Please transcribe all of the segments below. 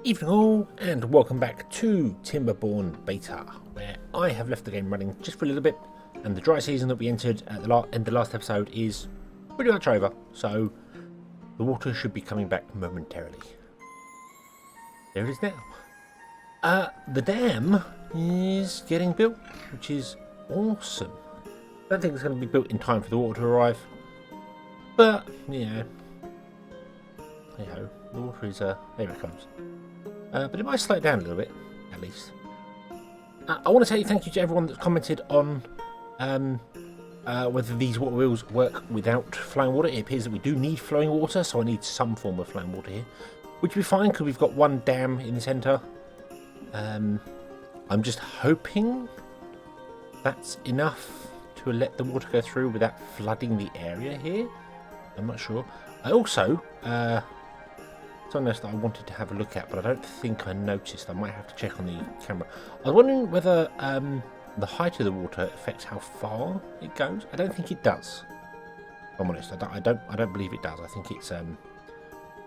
Evening all, and welcome back to Timberborn Beta, where I have left the game running just for a little bit, and the dry season that we entered at the last episode is pretty much over, so the water should be coming back momentarily. There it is now. The dam is getting built, which is awesome. I don't think it's going to be built in time for the water to arrive, but, you know, the water is, there it comes. But it might slow it down a little bit, at least. I want to say thank you to everyone that's commented on whether these water wheels work without flowing water. It appears that we do need flowing water, so I need some form of flowing water here. Which will be fine, because we've got one dam in the centre. I'm just hoping that's enough to let the water go through without flooding the area here. I'm not sure. I also... something else that I wanted to have a look at, but I don't think I noticed. I might have to check on the camera. I was wondering whether the height of the water affects how far it goes. I don't think it does. If I'm honest, I don't believe it does. I think it's it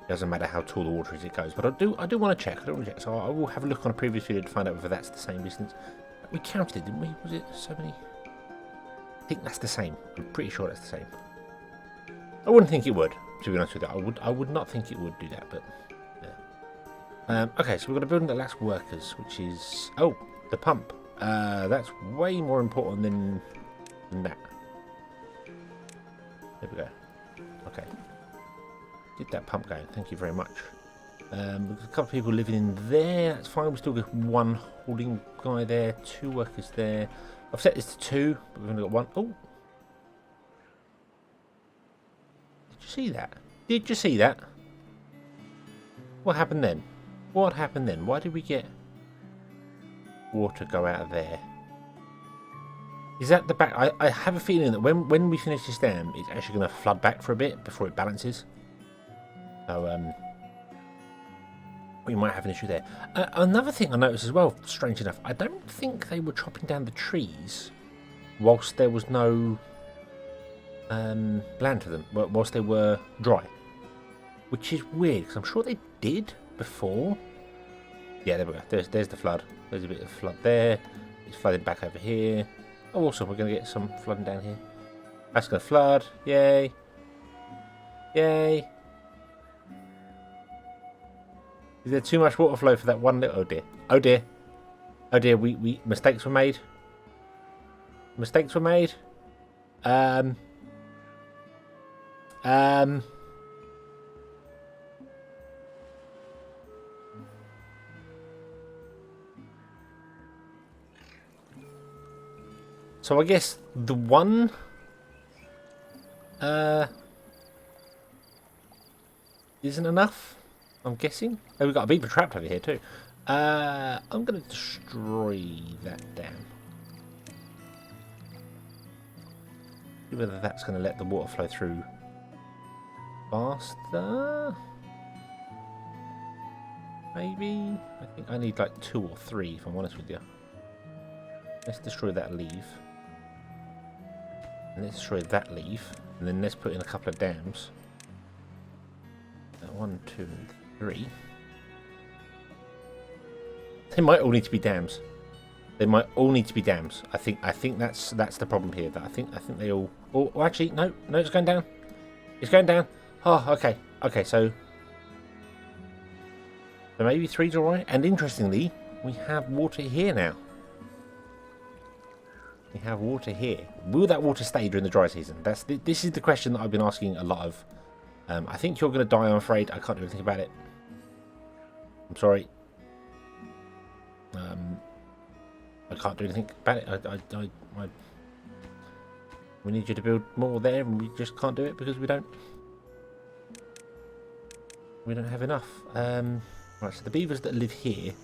doesn't matter how tall the water is, it goes. But I do want to check. So I will have a look on a previous video to find out whether that's the same distance. We counted it, didn't we? Was it so many? I think that's the same. I'm pretty sure that's the same. I wouldn't think it would, to be honest with you. I would not think it would do that, but yeah. Okay, so we've got a building that lacks workers, which is the pump. That's way more important than that. There we go. Okay, get that pump going. Thank you very much. We've got a couple of people living in there. That's fine. We still got one holding guy there, 2 workers there. I've set this to 2, but we've only got 1. Oh. See that? Did you see that? What happened then? What happened then? Why did we get water go out of there? Is that the back? I have a feeling that when we finish this dam, it's actually going to flood back for a bit before it balances. So we might have an issue there. Another thing I noticed as well, strange enough, I don't think they were chopping down the trees whilst there was no land to them, whilst they were dry, which is weird because I'm sure they did before. Yeah, there we go. There's the flood. There's a bit of flood there. It's flooding back over here. Oh, awesome! We're going to get some flooding down here. That's going to flood. Yay! Yay! Is there too much water flow for that one little? Oh dear! Oh dear! Oh dear! We mistakes were made. Mistakes were made. So I guess the one isn't enough, I'm guessing. Oh, we've got a beaver trapped over here too. I'm going to destroy that dam. See whether that's going to let the water flow through faster. Maybe. I think I need like 2 or 3 if I'm honest with you. Let's destroy that leaf. And let's destroy that leaf. And then let's put in a couple of dams. 1, 2, and 3. They might all need to be dams. They might all need to be dams. I think that's the problem here. That I think they all. Oh, actually, no, it's going down. It's going down. Oh, okay. Okay, so maybe 3's alright. And interestingly, we have water here now. We have water here. Will that water stay during the dry season? This is the question that I've been asking a lot of. I think you're going to die, I'm afraid. I can't do anything about it. I'm sorry. I can't do anything about it. We need you to build more there, and we just can't do it because we don't have enough. Right, so the beavers that live here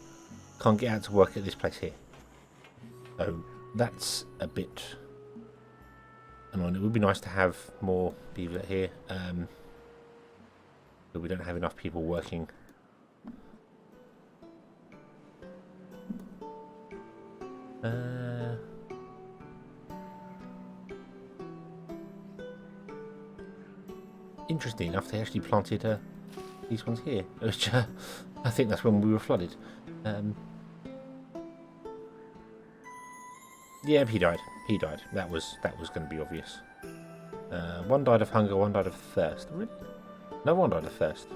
can't get out to work at this place here. So that's a bit annoying. It would be nice to have more beavers here, but we don't have enough people working. Interesting enough, they actually planted these ones here, which I think that's when we were flooded. Yeah, he died. He died. That was going to be obvious. One died of hunger, one died of thirst. Really? No one died of thirst.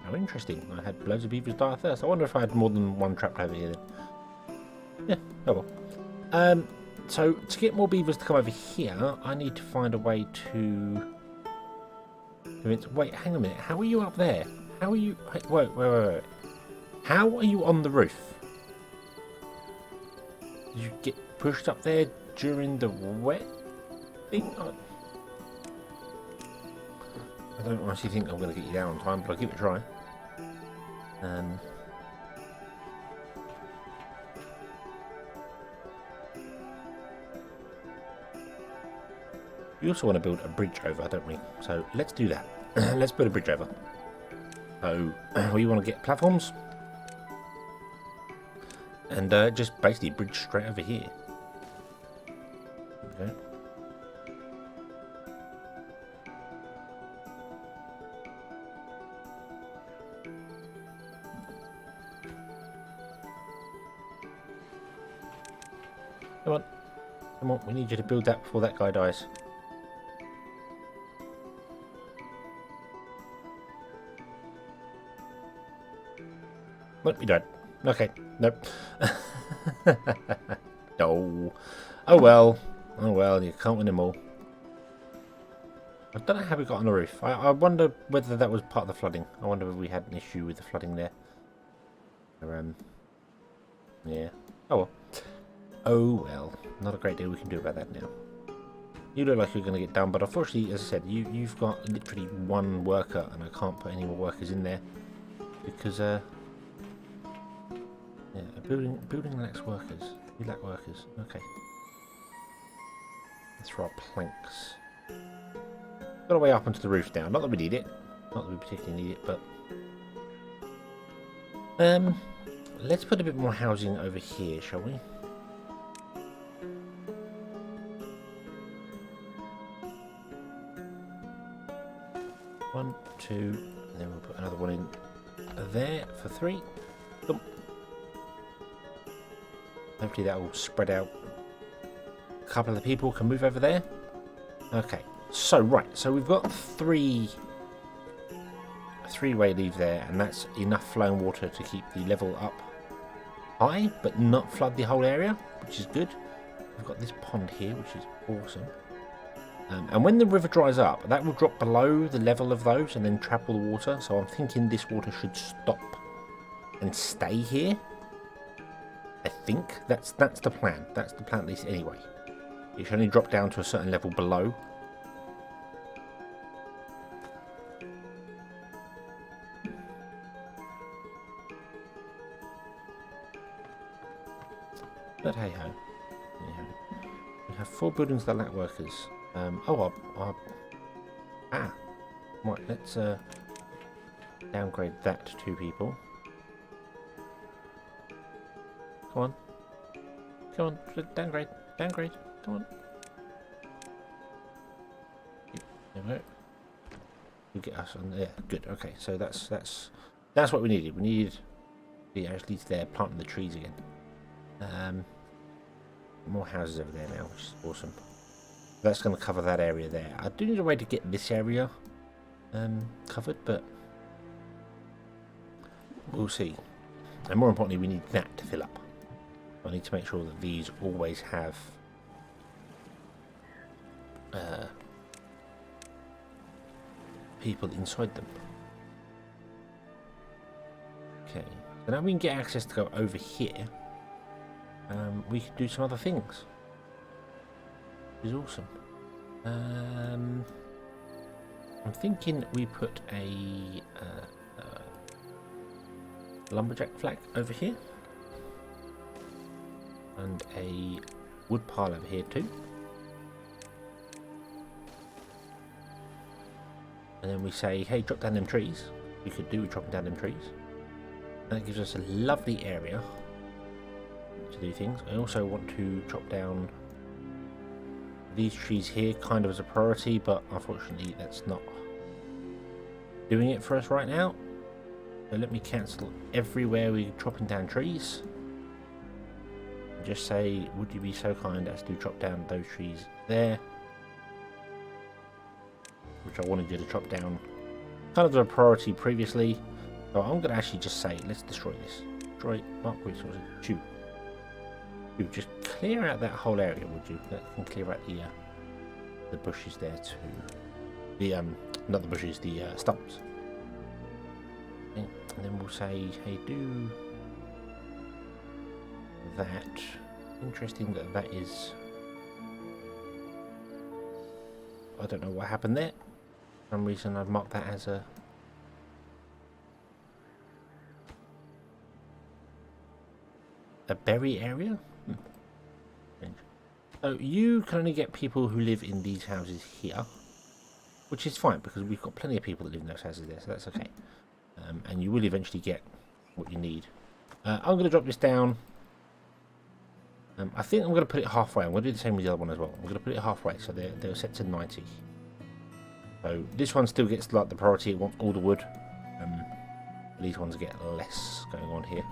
How interesting. I had loads of beavers die of thirst. I wonder if I had more than one trapped over here then. Yeah, oh well. So, to get more beavers to come over here, I need to find a way to... Wait, hang a minute. How are you up there? How are you... Wait. How are you on the roof? Did you get pushed up there during the wet thing? I don't honestly think I'm going to get you down on time, but I'll give it a try. We also want to build a bridge over, don't we? So let's do that. Let's build a bridge over. So we want to get platforms and just basically bridge straight over here. Okay. Come on, we need you to build that before that guy dies. Nope, you don't. Okay, nope. No. Oh well, you can't win them all. I don't know how we got on the roof. I wonder whether that was part of the flooding. I wonder if we had an issue with the flooding there. Yeah. Oh well. Oh well. Not a great deal we can do about that now. You look like you're going to get done, but unfortunately, as I said, you've got literally one worker, and I can't put any more workers in there because yeah, a building lacks workers. We lack workers. Okay. Let's throw our planks. Got a way up onto the roof now. Not that we need it. Not that we particularly need it, but let's put a bit more housing over here, shall we? One, two, and then we'll put another one in there for 3. Boom. Hopefully that will spread out. A couple of the people can move over there. Okay, so right, so we've got 3-way leave there, and that's enough flowing water to keep the level up high, but not flood the whole area, which is good. We've got this pond here, which is awesome. And when the river dries up, that will drop below the level of those and then trap all the water. So I'm thinking this water should stop and stay here. I think that's the plan. That's the plan at least anyway. It should only drop down to a certain level below. But hey ho. We have 4 buildings that lack workers. Right, let's downgrade that to 2 people. Come on, downgrade, come on. There we go. You get us on there, good, okay, so that's what we needed. We needed the actually there planting the trees again. More houses over there now, which is awesome. That's going to cover that area there. I do need a way to get this area covered, but we'll see. And more importantly, we need that to fill up. I need to make sure that these always have people inside them. Okay, so now we can get access to go over here. We can do some other things. Is awesome. I'm thinking we put a lumberjack flag over here and a wood pile over here too, and then we say, hey, drop down them trees. We could do with dropping down them trees. That gives us a lovely area to do things. I also want to chop down these trees here kind of as a priority, but unfortunately that's not doing it for us right now. So let me cancel everywhere we're chopping down trees. Just say, would you be so kind as to chop down those trees there? Which I wanted you to chop down. Kind of a priority previously. So I'm going to actually just say, let's destroy this. Destroy, mark resources, chew. Just clear out that whole area, would you? That can clear out the bushes there too. The not the bushes, the stumps. Okay. And then we'll say, hey, do that. Interesting that that is. I don't know what happened there. For some reason I've marked that as a. Berry area. So you can only get people who live in these houses here, which is fine because we've got plenty of people that live in those houses there, so that's okay. And you will eventually get what you need. I'm going to drop this down. I think I'm going to put it halfway. I'm going to do the same with the other one as well. I'm going to put it halfway, so they're set to 90. So this one still gets like the priority. It wants all the wood. These ones get less going on here.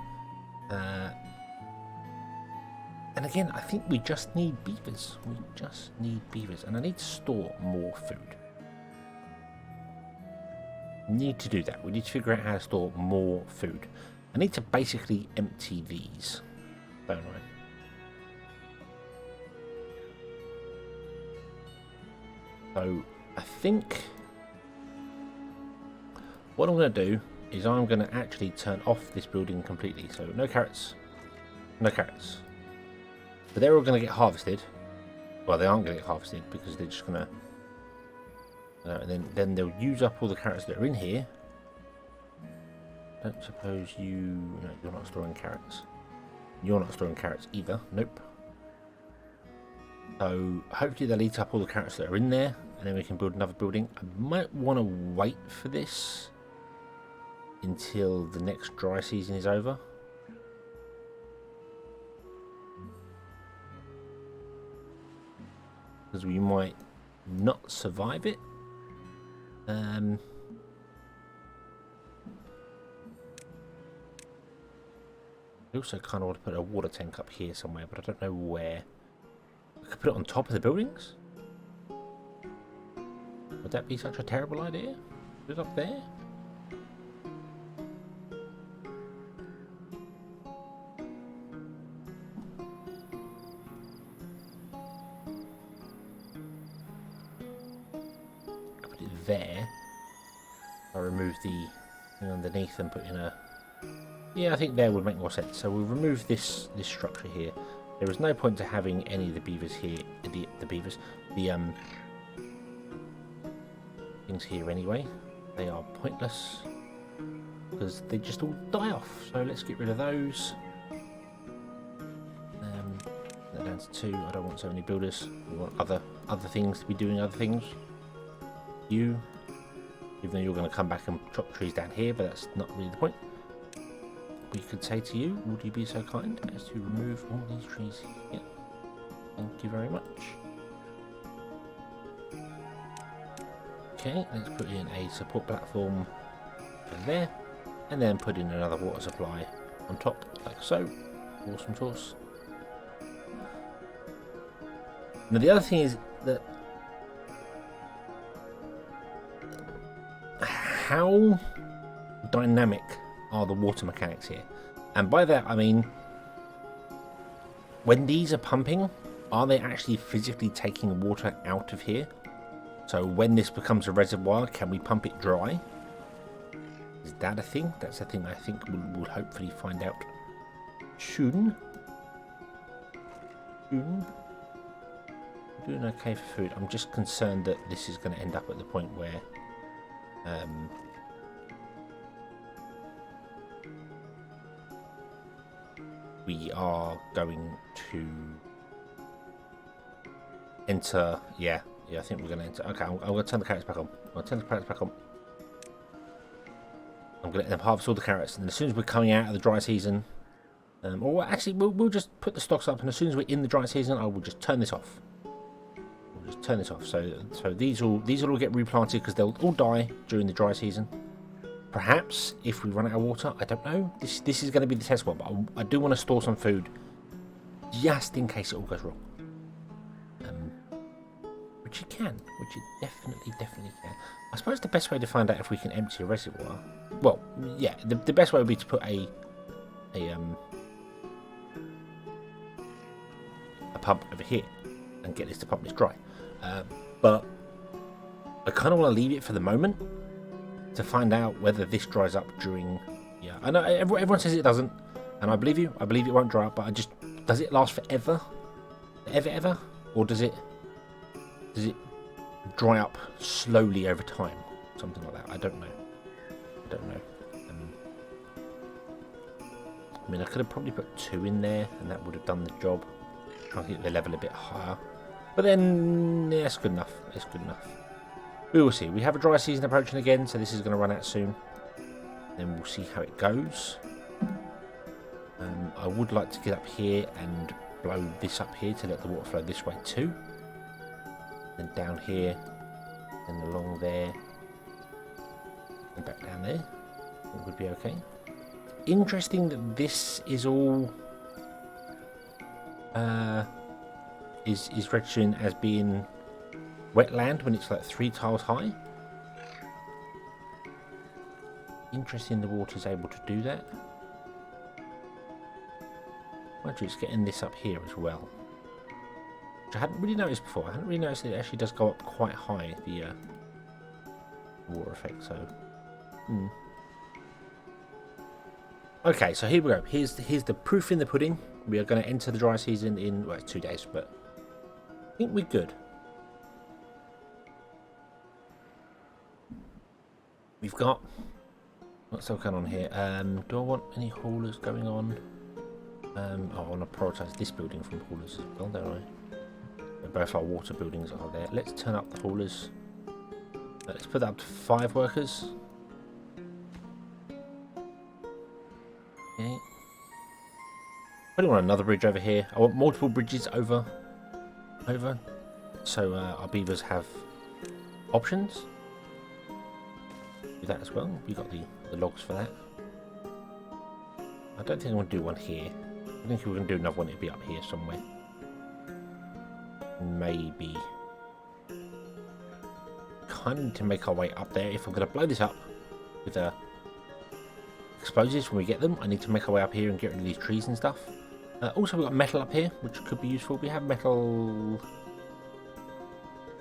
And again, I think we just need beavers. We just need beavers. And I need to store more food. Need to do that. We need to figure out how to store more food. I need to basically empty these, don't I? So I think what I'm going to do is I'm going to actually turn off this building completely. So no carrots. No carrots. But they're all going to get harvested. Well, they aren't going to get harvested because they're just going to... and then they'll use up all the carrots that are in here. Don't suppose you... No, you're not storing carrots. You're not storing carrots either. Nope. So hopefully they'll eat up all the carrots that are in there. And then we can build another building. I might want to wait for this until the next dry season is over. Because we might not survive it. I also kind of want to put a water tank up here somewhere, but I don't know where. I could put it on top of the buildings? Would that be such a terrible idea? Put it up there? There. I'll remove the thing underneath and put in a... Yeah, I think there would make more sense. So we'll remove this structure here. There is no point to having any of the beavers here. The beavers. The things here anyway. They are pointless. Because they just all die off. So let's get rid of those. That down to 2. I don't want so many builders. We want other things to be doing other things. You, even though you're going to come back and chop trees down here, but that's not really the point. We could say to you, would you be so kind as to remove all these trees here? Thank you very much. Okay, let's put in a support platform over there, and then put in another water supply on top, like so. Awesome sauce. Now the other thing is that how dynamic are the water mechanics here? And by that I mean, when these are pumping, are they actually physically taking water out of here? So when this becomes a reservoir, can we pump it dry? Is that a thing? That's a thing I think we'll hopefully find out soon. Doing okay for food. I'm just concerned that this is going to end up at the point where we are going to enter. Yeah, I think we're going to enter. Okay, I'm going to turn the carrots back on. I'm going to turn the carrots back on. I'm going to let them harvest all the carrots, and as soon as we're coming out of the dry season, or actually we'll just put the stocks up, and as soon as we're in the dry season, I will just turn this off. We'll just turn this off. So these will all get replanted because they'll all die during the dry season. Perhaps if we run out of water, I don't know. This is going to be the test one, but I do want to store some food just in case it all goes wrong. Which you can, which you definitely can. I suppose the best way to find out if we can empty a reservoir, well, yeah, the best way would be to put a pump over here and get this to pump this dry. But I kind of want to leave it for the moment to find out whether this dries up during. Yeah, I know everyone says it doesn't, and I believe you. I believe it won't dry up, but does it last forever, ever, or does it dry up slowly over time, something like that? I don't know. I mean, I could have probably put 2 in there, and that would have done the job. Trying to get the level a bit higher, but then yeah, it's good enough. It's good enough. We will see. We have a dry season approaching again, so this is going to run out soon. Then we'll see how it goes. I would like to get up here and blow this up here to let the water flow this way too. Then down here, and along there, and back down there. It would be okay. Interesting that this is all is registering as being wetland when it's like 3 tiles high. Interesting the water's able to do that. Mind you, it's getting this up here as well, which I hadn't really noticed before. I hadn't really noticed that it actually does go up quite high, the water effect, so... Okay, so here we go. Here's the proof in the pudding. We are going to enter the dry season in, well, it's 2 days, but I think we're good. We've got... What's still going on here? Do I want any haulers going on? I want to prioritise this building from haulers as well, don't I? Both our water buildings are there. Let's turn up the haulers. Let's put that up to 5 workers. Okay. I don't want another bridge over here. I want multiple bridges over. So our beavers have options. Do that as well. We got the logs for that. I don't think I want to do one here. I think if we're going to do another one, it'd be up here somewhere. Maybe. Kind of need to make our way up there. If I'm going to blow this up with explosives when we get them, I need to make our way up here and get rid of these trees and stuff. Also, we've got metal up here, which could be useful. We have metal...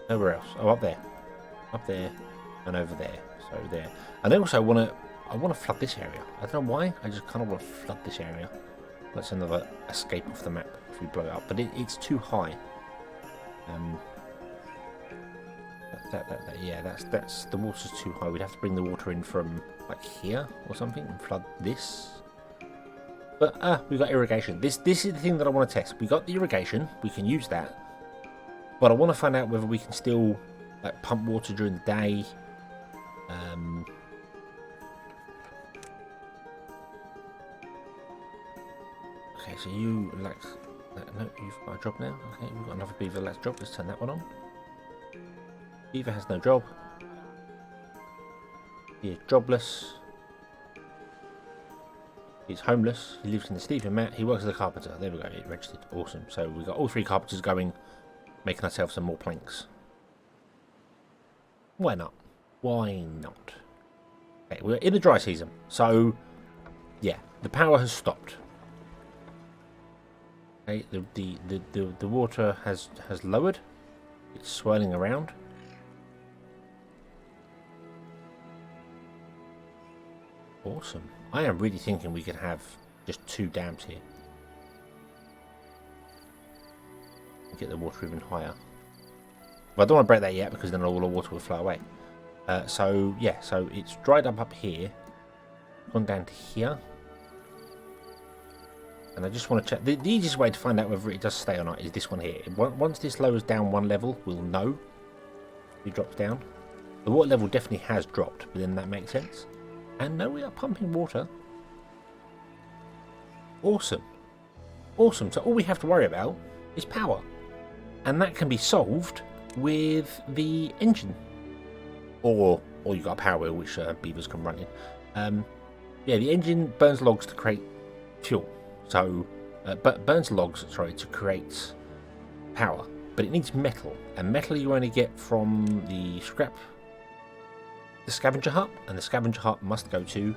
Nowhere else. Oh, up there, and over there. So there. And I also want to flood this area. I don't know why. I just kind of want to flood this area. That's another escape off the map if we blow it up. But it's too high. Yeah, that's the water's too high. We'd have to bring the water in from like here or something and flood this. But we've got irrigation. This is the thing that I want to test. We got the irrigation. We can use that. But I want to find out whether we can still like pump water during the day. Okay, so you like no, you've got a job now. Okay, we've got another beaver lax job. Let's turn that one on. Beaver has no job. He is jobless. He's homeless. He lives in the sleeping mat. He works as a carpenter. There we go. It registered. Awesome. So we've got all 3 carpenters going, making ourselves some more planks. Why not? Why not? Okay, we're in the dry season. So, yeah, the power has stopped. Okay, the water has lowered. It's swirling around. Awesome. I am really thinking we could have just 2 dams here. Get the water even higher. But I don't want to break that yet because then all the water will flow away. So yeah, so it's dried up here, gone down to here, and I just want to check. The easiest way to find out whether it does stay or not is this one here. Once this lowers down 1 level, we'll know if it drops down. The water level definitely has dropped, but then that makes sense. And now we are pumping water. Awesome. Awesome. So all we have to worry about is power. And that can be solved with the engine. Or you got a power wheel which beavers can run in. Yeah, the engine burns logs to create fuel. So, burns logs, sorry, to create power. But it needs metal, and metal you only get from the scavenger hut, and the scavenger hut must go to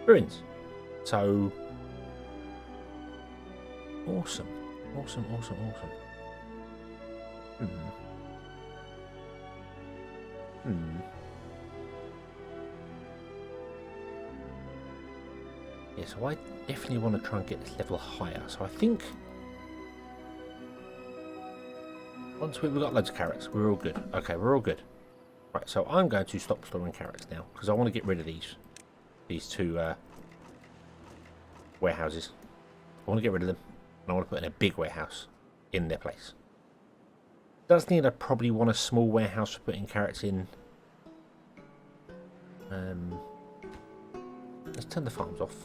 ruins. So, awesome. Yeah, so I definitely want to try and get this level higher. So I think once we've got loads of carrots, we're all good. Okay, we're all good. Right, so I'm going to stop storing carrots now because I want to get rid of these two warehouses. I want to get rid of them, and I want to put in a big warehouse in their place. Does mean I probably want a small warehouse for putting carrots in. Let's turn the farms off.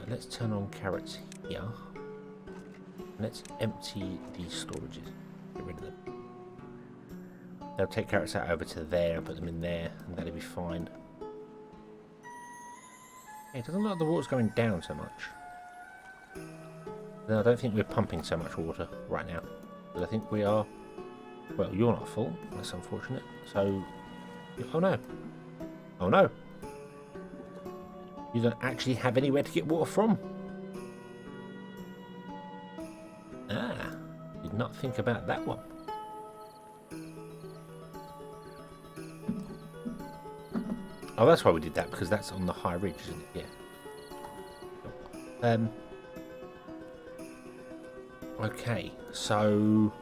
Let's turn on carrots here. Let's empty these storages. Get rid of them. They'll take carrots out over to there and put them in there, and that'll be fine. Yeah, it doesn't look like the water's going down so much. No, I don't think we're pumping so much water right now. But I think we are. Well, you're not full. That's unfortunate. So, oh no. Oh no. You don't actually have anywhere to get water from. Ah, did not think about that one. Oh, that's why we did that, because that's on the high ridge, isn't it? Yeah. Okay, so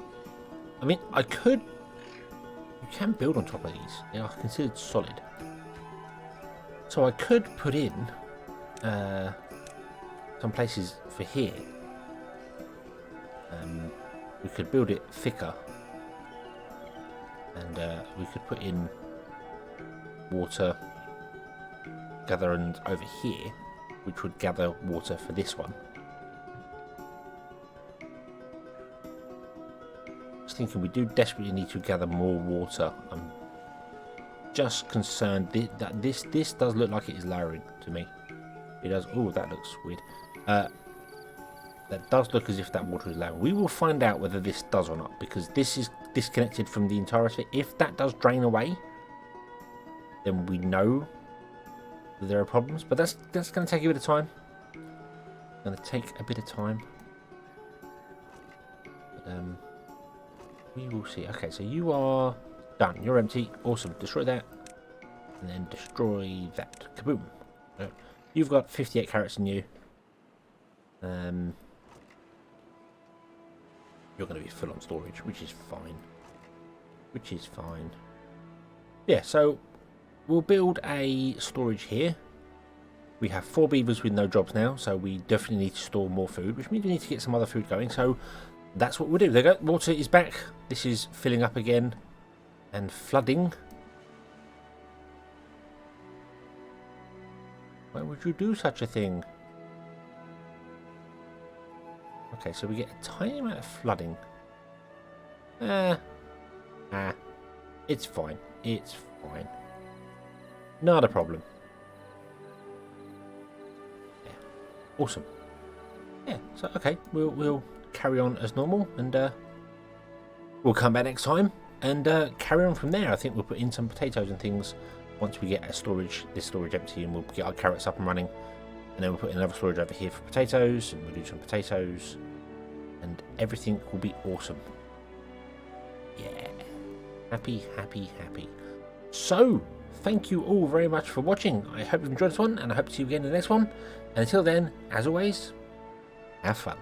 I mean, you can build on top of these. They are considered solid. So I could put in some places for here. We could build it thicker, and we could put in water gatherers over here, which would gather water for this one. Just thinking, we do desperately need to gather more water. I'm just concerned that this does look like it is lowering to me. It does. Oh, that looks weird. That does look as if that water is lowering. We will find out whether this does or not, because this is disconnected from the entirety. If that does drain away, then we know that there are problems. But that's going to take a bit of time. Going to take a bit of time. But, we will see. Okay, so you are done. You're empty. Awesome. Destroy that. And then destroy that. Kaboom. You've got 58 carrots in you. You're going to be full on storage, which is fine. Which is fine. Yeah, so we'll build a storage here. We have 4 beavers with no jobs now, so we definitely need to store more food, which means we need to get some other food going. So that's what we'll do. There you go. Water is back. This is filling up again and flooding. Why would you do such a thing? Okay, so we get a tiny amount of flooding. It's fine. It's fine. Not a problem. Yeah. Awesome. Yeah, so okay, we'll carry on as normal, and we'll come back next time and carry on from there. I think we'll put in some potatoes and things once we get this storage empty, and we'll get our carrots up and running, and then we'll put in another storage over here for potatoes, and we'll do some potatoes, and everything will be awesome. Yeah, happy. So thank you all very much for watching. I hope you've enjoyed this one, and I hope to see you again in the next one. And until then, as always, have fun.